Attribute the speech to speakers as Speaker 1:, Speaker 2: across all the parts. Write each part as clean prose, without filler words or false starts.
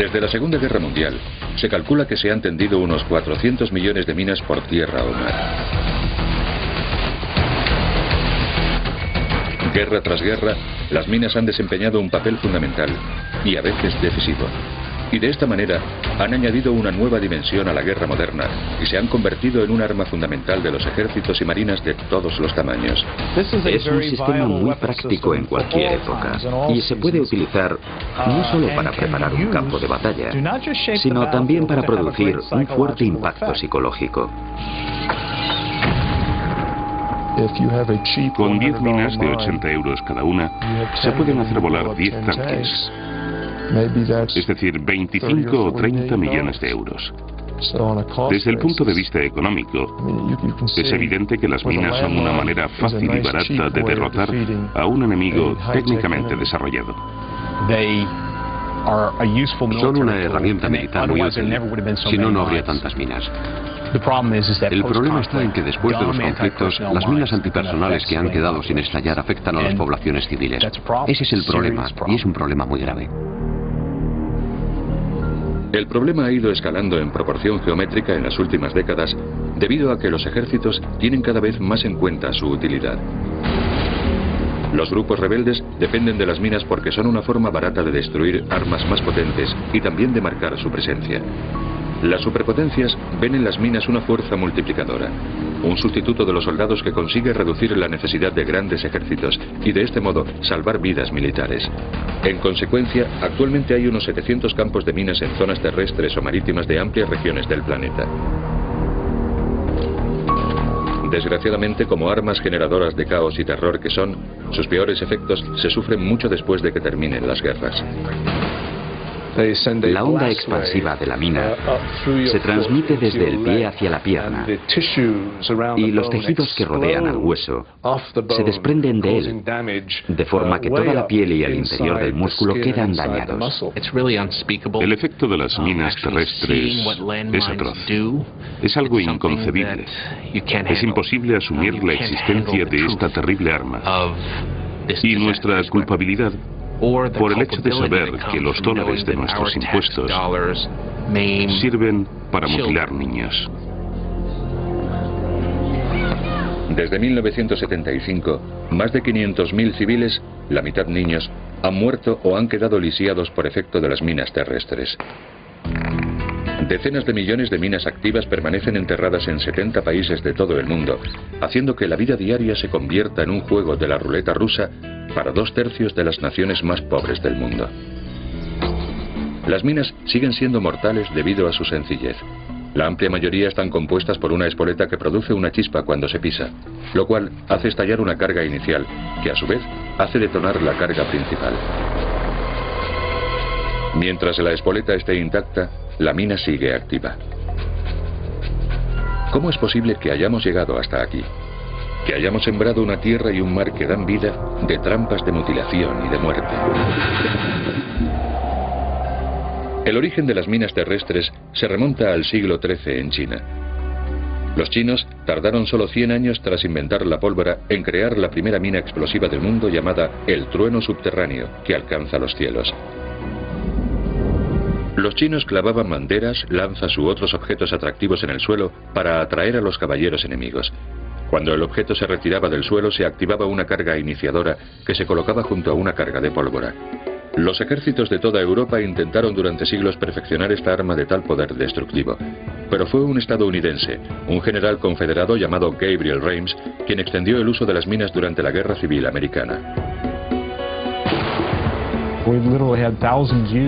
Speaker 1: Desde la Segunda Guerra Mundial, se calcula que se han tendido unos 400 millones de minas por tierra o mar. Guerra tras guerra, las minas han desempeñado un papel fundamental y a veces decisivo. Y de esta manera han añadido una nueva dimensión a la guerra moderna y se han convertido en un arma fundamental de los ejércitos y marinas de todos los tamaños.
Speaker 2: Es un sistema muy práctico en cualquier época y se puede utilizar no solo para preparar un campo de batalla, sino también para producir un fuerte impacto psicológico.
Speaker 3: Con 10 minas de 80 euros cada una, se pueden hacer volar 10 tanques. Es decir, 25 o 30 millones de euros. Desde el punto de vista económico, es evidente que las minas son una manera fácil y barata de derrotar a un enemigo técnicamente desarrollado.
Speaker 4: Son una herramienta militar muy útil, si no, no habría tantas minas. El problema está en que después de los conflictos, las minas antipersonales que han quedado sin estallar afectan a las poblaciones civiles. Ese es el problema, y es un problema muy grave.
Speaker 1: El problema ha ido escalando en proporción geométrica en las últimas décadas debido a que los ejércitos tienen cada vez más en cuenta su utilidad. Los grupos rebeldes dependen de las minas porque son una forma barata de destruir armas más potentes y también de marcar su presencia. Las superpotencias ven en las minas una fuerza multiplicadora, un sustituto de los soldados que consigue reducir la necesidad de grandes ejércitos y de este modo salvar vidas militares. En consecuencia, actualmente hay unos 700 campos de minas en zonas terrestres o marítimas de amplias regiones del planeta. Desgraciadamente, como armas generadoras de caos y terror que son, sus peores efectos se sufren mucho después de que terminen las guerras.
Speaker 2: La onda expansiva de la mina se transmite desde el pie hacia la pierna y los tejidos que rodean al hueso se desprenden de él, de forma que toda la piel y el interior del músculo quedan dañados.
Speaker 3: El efecto de las minas terrestres es atroz. Es algo inconcebible. Es imposible asumir la existencia de esta terrible arma. Y nuestra culpabilidad por el hecho de saber que los dólares de nuestros impuestos sirven para mutilar niños.
Speaker 1: Desde 1975, más de 500.000 civiles, la mitad niños, han muerto o han quedado lisiados por efecto de las minas terrestres. Decenas de millones de minas activas permanecen enterradas en 70 países de todo el mundo, haciendo que la vida diaria se convierta en un juego de la ruleta rusa para 2/3 de las naciones más pobres del mundo. Las minas siguen siendo mortales debido a su sencillez. La amplia mayoría están compuestas por una espoleta que produce una chispa cuando se pisa, lo cual hace estallar una carga inicial, que a su vez hace detonar la carga principal. Mientras la espoleta esté intacta, la mina sigue activa. ¿Cómo es posible que hayamos llegado hasta aquí? Que hayamos sembrado una tierra y un mar que dan vida de trampas de mutilación y de muerte. El origen de las minas terrestres se remonta al siglo XIII en China. Los chinos tardaron solo 100 años tras inventar la pólvora en crear la primera mina explosiva del mundo llamada el trueno subterráneo, que alcanza los cielos. Los chinos clavaban banderas, lanzas u otros objetos atractivos en el suelo para atraer a los caballeros enemigos. Cuando el objeto se retiraba del suelo, se activaba una carga iniciadora que se colocaba junto a una carga de pólvora. Los ejércitos de toda Europa intentaron durante siglos perfeccionar esta arma de tal poder destructivo. Pero fue un estadounidense, un general confederado llamado Gabriel Reims, quien extendió el uso de las minas durante la Guerra Civil Americana.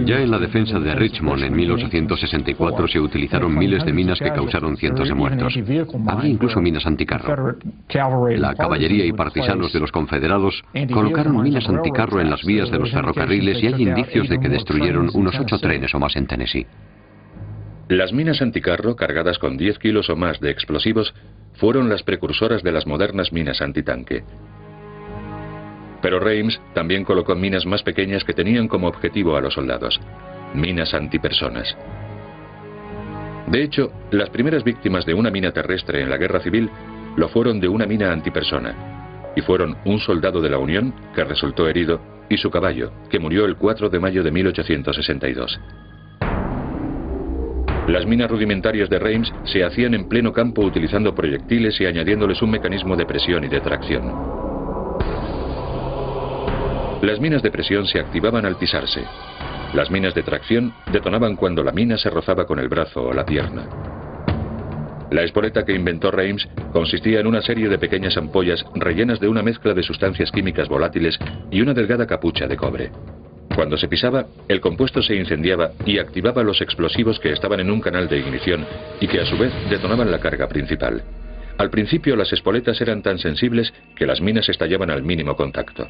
Speaker 4: Ya en la defensa de Richmond en 1864 se utilizaron miles de minas que causaron cientos de muertos. Había incluso minas anticarro. La caballería y partisanos de los confederados colocaron minas anticarro en las vías de los ferrocarriles y hay indicios de que destruyeron unos 8 trenes o más en Tennessee.
Speaker 1: Las minas anticarro, cargadas con 10 kilos o más de explosivos, fueron las precursoras de las modernas minas antitanque. Pero Reims también colocó minas más pequeñas que tenían como objetivo a los soldados, minas antipersonas. De hecho, las primeras víctimas de una mina terrestre en la Guerra Civil lo fueron de una mina antipersona, y fueron un soldado de la Unión, que resultó herido, y su caballo, que murió el 4 de mayo de 1862. Las minas rudimentarias de Reims se hacían en pleno campo utilizando proyectiles y añadiéndoles un mecanismo de presión y de tracción. Las minas de presión se activaban al pisarse. Las minas de tracción detonaban cuando la mina se rozaba con el brazo o la pierna. La espoleta que inventó Reims consistía en una serie de pequeñas ampollas rellenas de una mezcla de sustancias químicas volátiles y una delgada capucha de cobre. Cuando se pisaba, el compuesto se incendiaba y activaba los explosivos que estaban en un canal de ignición y que a su vez detonaban la carga principal. Al principio las espoletas eran tan sensibles que las minas estallaban al mínimo contacto.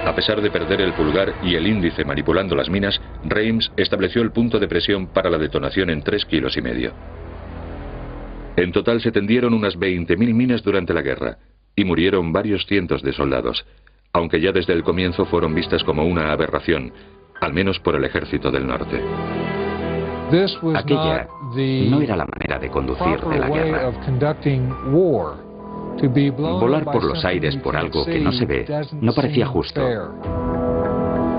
Speaker 1: A pesar de perder el pulgar y el índice manipulando las minas, Reims estableció el punto de presión para la detonación en 3,5 kilos. En total se tendieron unas 20.000 minas durante la guerra y murieron varios cientos de soldados, aunque ya desde el comienzo fueron vistas como una aberración, al menos por el ejército del norte.
Speaker 2: Aquella no era la manera de conducir de la guerra. Volar por los aires por algo que no se ve no parecía justo.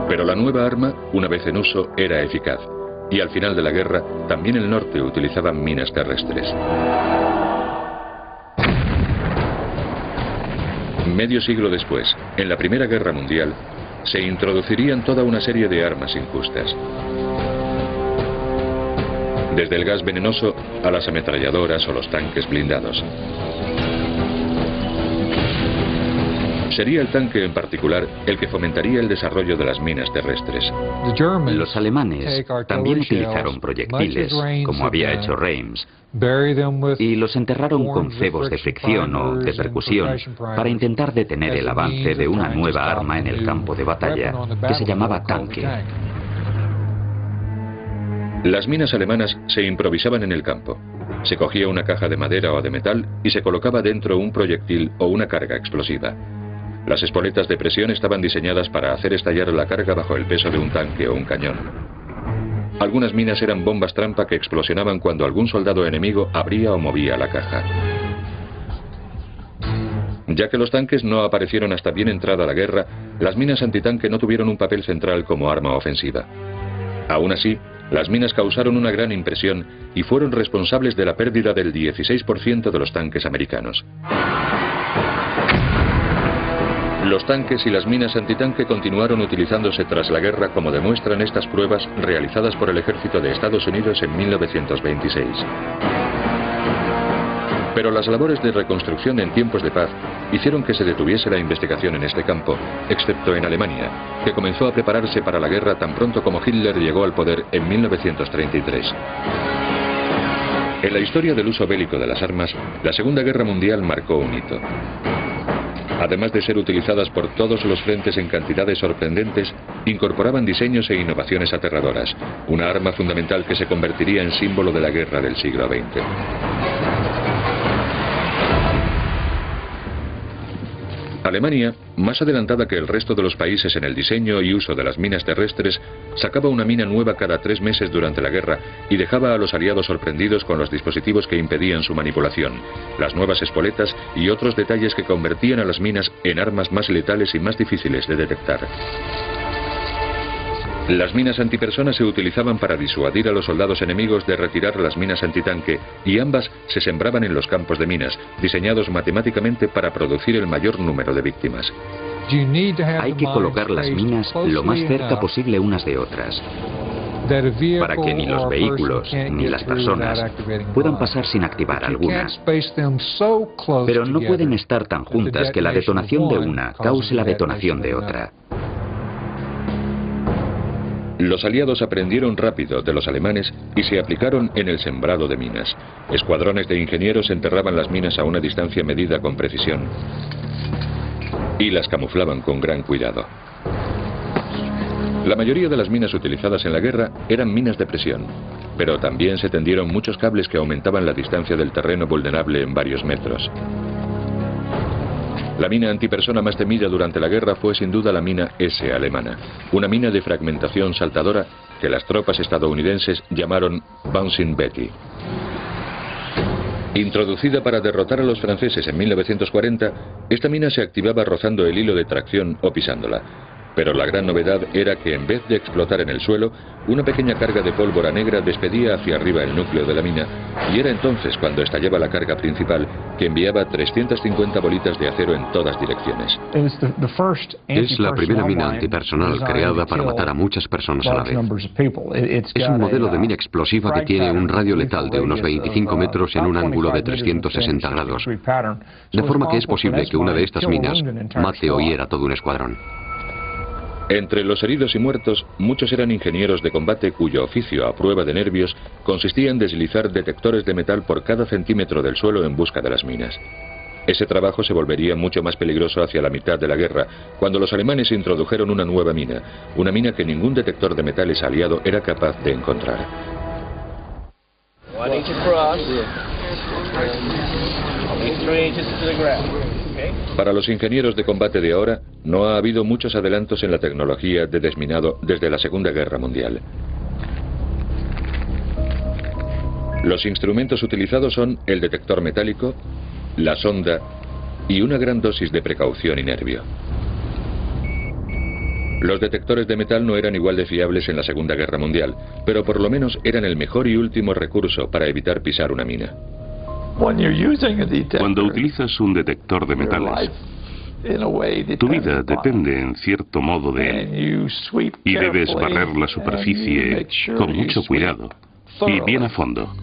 Speaker 1: Pero la nueva arma, una vez en uso, era eficaz. Y al final de la guerra, también el norte utilizaba minas terrestres. Medio siglo después, en la Primera Guerra Mundial, se introducirían toda una serie de armas injustas. Desde el gas venenoso a las ametralladoras o los tanques blindados. Sería el tanque en particular el que fomentaría el desarrollo de las minas terrestres.
Speaker 2: Los alemanes también utilizaron proyectiles, como había hecho Reims, y los enterraron con cebos de fricción o de percusión para intentar detener el avance de una nueva arma en el campo de batalla, que se llamaba tanque.
Speaker 1: Las minas alemanas se improvisaban en el campo. Se cogía una caja de madera o de metal y se colocaba dentro un proyectil o una carga explosiva. Las espoletas de presión estaban diseñadas para hacer estallar la carga bajo el peso de un tanque o un cañón. Algunas minas eran bombas trampa que explosionaban cuando algún soldado enemigo abría o movía la caja. Ya que los tanques no aparecieron hasta bien entrada la guerra, las minas antitanque no tuvieron un papel central como arma ofensiva. Aún así, las minas causaron una gran impresión y fueron responsables de la pérdida del 16% de los tanques americanos. Los tanques y las minas antitanque continuaron utilizándose tras la guerra, como demuestran estas pruebas realizadas por el ejército de Estados Unidos en 1926. Pero las labores de reconstrucción en tiempos de paz hicieron que se detuviese la investigación en este campo, excepto en Alemania, que comenzó a prepararse para la guerra tan pronto como Hitler llegó al poder en 1933. En la historia del uso bélico de las armas, la Segunda Guerra Mundial marcó un hito. Además de ser utilizadas por todos los frentes en cantidades sorprendentes, incorporaban diseños e innovaciones aterradoras, una arma fundamental que se convertiría en símbolo de la guerra del siglo XX. Alemania, más adelantada que el resto de los países en el diseño y uso de las minas terrestres, sacaba una mina nueva cada 3 meses durante la guerra y dejaba a los aliados sorprendidos con los dispositivos que impedían su manipulación, las nuevas espoletas y otros detalles que convertían a las minas en armas más letales y más difíciles de detectar. Las minas antipersonas se utilizaban para disuadir a los soldados enemigos de retirar las minas antitanque, y ambas se sembraban en los campos de minas, diseñados matemáticamente para producir el mayor número de víctimas.
Speaker 2: Hay que colocar las minas lo más cerca posible unas de otras, para que ni los vehículos ni las personas puedan pasar sin activar algunas. Pero no pueden estar tan juntas que la detonación de una cause la detonación de otra.
Speaker 1: Los aliados aprendieron rápido de los alemanes y se aplicaron en el sembrado de minas. Escuadrones de ingenieros enterraban las minas a una distancia medida con precisión y las camuflaban con gran cuidado. La mayoría de las minas utilizadas en la guerra eran minas de presión, pero también se tendieron muchos cables que aumentaban la distancia del terreno vulnerable en varios metros. La mina antipersona más temida durante la guerra fue sin duda la mina S alemana, una mina de fragmentación saltadora que las tropas estadounidenses llamaron Bouncing Betty. Introducida para derrotar a los franceses en 1940, esta mina se activaba rozando el hilo de tracción o pisándola. Pero la gran novedad era que en vez de explotar en el suelo, una pequeña carga de pólvora negra despedía hacia arriba el núcleo de la mina, y era entonces cuando estallaba la carga principal, que enviaba 350 bolitas de acero en todas direcciones.
Speaker 4: Es la primera mina antipersonal creada para matar a muchas personas a la vez. Es un modelo de mina explosiva que tiene un radio letal de unos 25 metros en un ángulo de 360 grados, de forma que es posible que una de estas minas mate o hiera todo un escuadrón.
Speaker 1: Entre los heridos y muertos, muchos eran ingenieros de combate cuyo oficio, a prueba de nervios, consistía en deslizar detectores de metal por cada centímetro del suelo en busca de las minas. Ese trabajo se volvería mucho más peligroso hacia la mitad de la guerra, cuando los alemanes introdujeron una nueva mina, una mina que ningún detector de metales aliado era capaz de encontrar. Para los ingenieros de combate de ahora, no ha habido muchos adelantos en la tecnología de desminado desde la Segunda Guerra Mundial. Los instrumentos utilizados son el detector metálico, la sonda y una gran dosis de precaución y nervio. Los detectores de metal no eran igual de fiables en la Segunda Guerra Mundial, pero por lo menos eran el mejor y último recurso para evitar pisar una mina.
Speaker 3: Cuando utilizas un detector de metales, tu vida depende en cierto modo de él, y debes barrer la superficie con mucho cuidado y bien a fondo.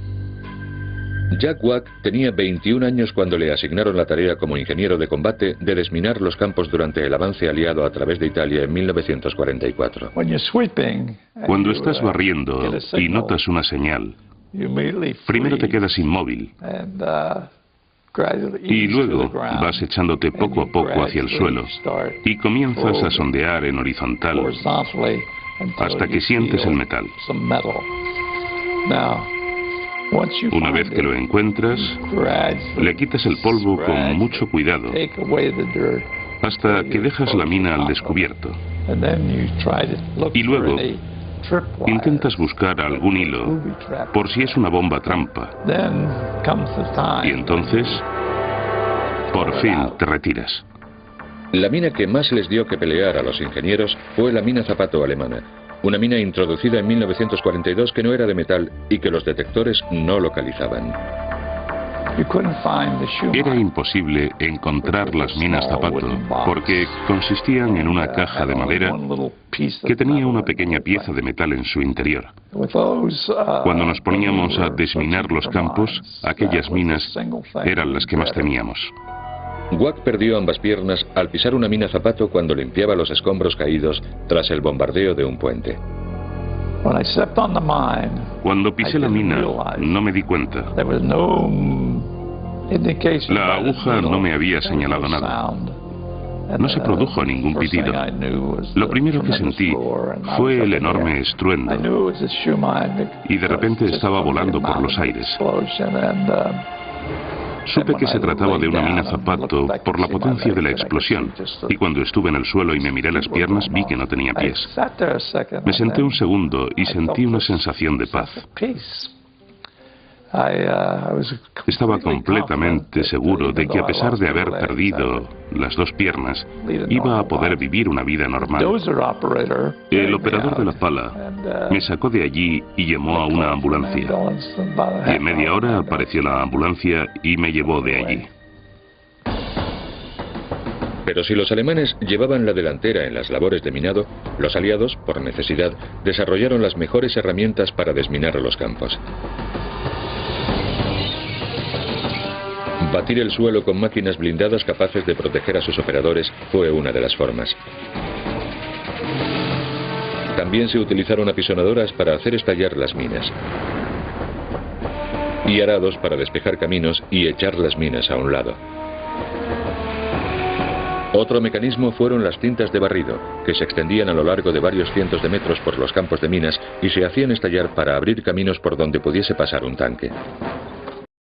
Speaker 1: Jack Wack tenía 21 años cuando le asignaron la tarea como ingeniero de combate de desminar los campos durante el avance aliado a través de Italia en 1944.
Speaker 3: Cuando estás barriendo y notas una señal, primero te quedas inmóvil y luego vas echándote poco a poco hacia el suelo y comienzas a sondear en horizontal hasta que sientes el metal. Una vez que lo encuentras, le quitas el polvo con mucho cuidado hasta que dejas la mina al descubierto. Y luego intentas buscar algún hilo por si es una bomba trampa. Y entonces, por fin te retiras.
Speaker 1: La mina que más les dio que pelear a los ingenieros fue la mina Zapato alemana. Una mina introducida en 1942 que no era de metal y que los detectores no localizaban.
Speaker 3: Era imposible encontrar las minas Zapato porque consistían en una caja de madera que tenía una pequeña pieza de metal en su interior. Cuando nos poníamos a desminar los campos, aquellas minas eran las que más temíamos.
Speaker 1: Wack perdió ambas piernas al pisar una mina Zapato cuando limpiaba los escombros caídos tras el bombardeo de un puente.
Speaker 3: Cuando pisé la mina, no me di cuenta. La aguja no me había señalado nada. No se produjo ningún pitido. Lo primero que sentí fue el enorme estruendo y de repente estaba volando por los aires. Supe que se trataba de una mina Zapato por la potencia de la explosión, y cuando estuve en el suelo y me miré las piernas vi que no tenía pies. Me senté un segundo y sentí una sensación de paz. Estaba completamente seguro de que a pesar de haber perdido las dos piernas, iba a poder vivir una vida normal. El operador de la pala me sacó de allí y llamó a una ambulancia. Y en media hora apareció la ambulancia y me llevó de allí.
Speaker 1: Pero si los alemanes llevaban la delantera en las labores de minado, los aliados, por necesidad, desarrollaron las mejores herramientas para desminar los campos. Batir el suelo con máquinas blindadas capaces de proteger a sus operadores fue una de las formas. También se utilizaron apisonadoras para hacer estallar las minas y arados para despejar caminos y echar las minas a un lado. Otro mecanismo fueron las cintas de barrido, que se extendían a lo largo de varios cientos de metros por los campos de minas y se hacían estallar para abrir caminos por donde pudiese pasar un tanque.